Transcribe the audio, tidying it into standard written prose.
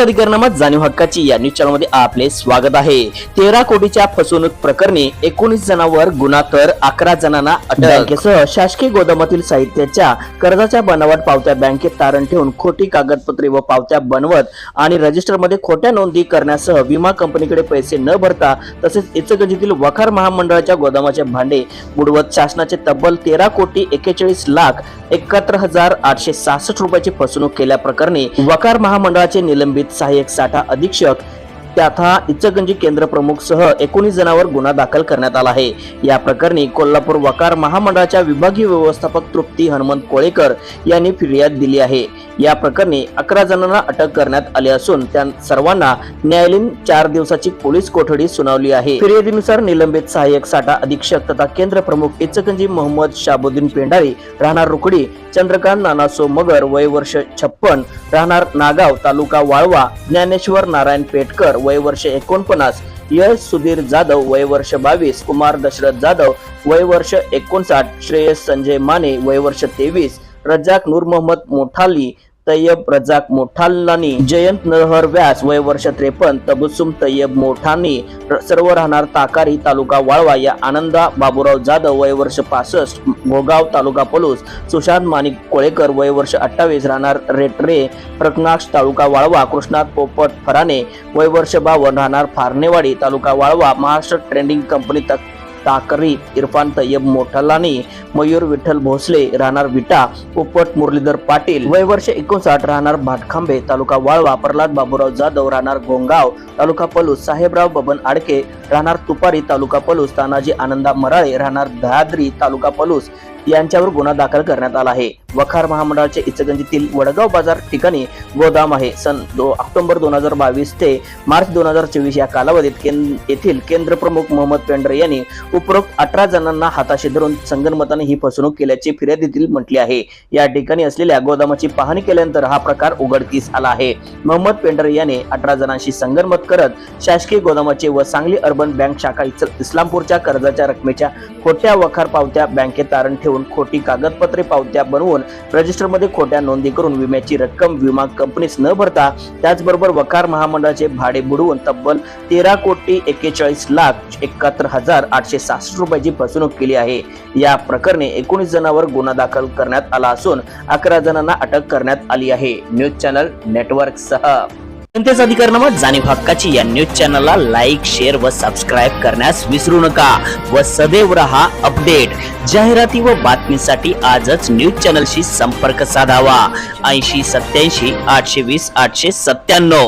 अधिकारनामा जाणीव हक्काची या न्यूज चॅनलमध्ये आपले स्वागत आहे। 13 कोटीच्या फसवणूक प्रकरणी 19 जणांवर गुन्हा तर 11 जणांना अटक। बँकेसह शासकीय गोदामातील साहित्याच्या कर्जाच्या बनावट पावत्या बँकेत तारण ठेवून खोटी कागदपत्रे व पावत्या बनवत आणि रजिस्टरमध्ये खोट्या नोंदी करण्यासह विमा कंपनीकडे पैसे न भरता तसेच इचलकरंजीतील वखार महामंडळाच्या गोदामाचे भांडे बुडवत शासनाचे तब्बल 13 कोटी 41 लाख 71,866 रुपयाची फसवणूक केल्या प्रकरणी वखार महामंडळाचे निलंबित सहाय्यक साठा अधीक्षक तथा इचलकरंजी केंद्र प्रमुख सह 19 जणांवर गुन्हा दाखल करण्यात आला आहे। या प्रकरणी कोल्हापूर वखार महामंडळाच्या विभागीय व्यवस्थापक तृप्ती हनुमंत कोळेकर यांनी फिर्याद दिली आहे। या प्रकरणी 11 जणांना अटक करण्यात आली असून त्या सर्वांना न्यायालयीन 4 दिवसाची पोलीस कोठडी सुनावली आहे। फिर्यादीनुसार निलंबित सहाय्यक साठा अधीक्षक तथा केंद्र प्रमुख इचलकरंजी मोहम्मद शाबुद्दीन पेंढारी राहणार रुकडी, चंद्रकांत नानासो मगर वय वर्ष 56 राहणार नागाव तालुका वाळवा, ज्ञानेश्वर नारायण पेटकर वय वर्ष 49, यश सुधीर जाधव वय वर्ष 22, कुमार दशरथ जाधव वय वर्ष 59, श्रेयस संजय माने वय वर्ष 23, रजाक नूर मोहम्मद मोठाली, तय्यब रजाक मोठालानी, जयंत नरहर व्यास वय वर्ष 53, तबस्सुम तय्यब मोठानी सर्व राहणार ताकारी तालुका वाळवा, या आनंदा बाबूराव जाधव वय वर्ष 65, भोगाव तालुका पलूस, सुशांत माणिक कोळेकर वय वर्ष 28 राहणार रेटरे प्रकनाक्ष तालुका वाळवा, कृष्णात पोपट फराने वय वर्ष 52 राहणार फारणेवाडी तालुका वाळवा, महाराष्ट्र ट्रेडिंग कंपनी ताकरी इरफान तय्यब मोठालानी, मयूर विठ्ठल भोसले राहणार विटा, पोपट मुरलीधर पाटील वय वर्ष 59 राहणार भाटखांबे तालुका वाळवा, प्रल्हाद बाबूराव जाधव राहणार गोंगाव तालुका पलूस, साहेबराव बबन आडके राहणार तुपारी तालुका पलूस, तानाजी आनंदा मराळे राहणार दहाद्री तालुका पलूस यांच्यावर गुन्हा दाखल करण्यात आला आहे। वखार महामंडळाचे इचलकरंजीतील वडगाव बाजार ठिकाणी गोदाम आहे। सन ऑक्टोबर 2022 ते मार्च 2024 या कालावधीत येथील केंद्र प्रमुख मोहम्मद पेंढारी यांनी उपरोक्त 18 जणांना हाताशी धरून संगनमताने ही फसवणूक केल्याचे फिर्यादीतील म्हटले आहे। या ठिकाणी असलेल्या गोदामाची पाहणी केल्यानंतर हा प्रकार उघडकीस आला आहे। मोहम्मद पेंढारी याने 18 जणांशी संगनमत करत शासकीय गोदामाचे व सांगली अर्बन बँक शाखा इस्लामपूरच्या कर्जाच्या रकमेच्या खोट्या वखार पावत्या बँकेत तारण ठेवून खोटी कागदपत्रे पावत्या बनवून रजिस्टर मध्ये खोट्या नोंदी करून विम्याची रक्कम विमा कंपनीस न भरता त्याचबरोबर वखार महामंडळाचे भाडे बुडवून तब्बल 13 कोटी 41 लाख 71,866 रुपयाची फसवणूक केली आहे। या प्रकरणी 19 जणांवर गुन्हा दाखल करण्यात आला असून 11 जणांना अटक करण्यात आली आहे। न्यूज चॅनल नेटवर्क सह जनतेचा अधिकारनामा जाणीव हक्काची या न्यूज चॅनलला लाईक, शेअर व सबस्क्राईब करण्यास विसरू नका व सदैव रहा अपडेट। जाहिराती व बातमीसाठी आजच न्यूज चॅनलशी संपर्क साधावा। 80 87 820 897।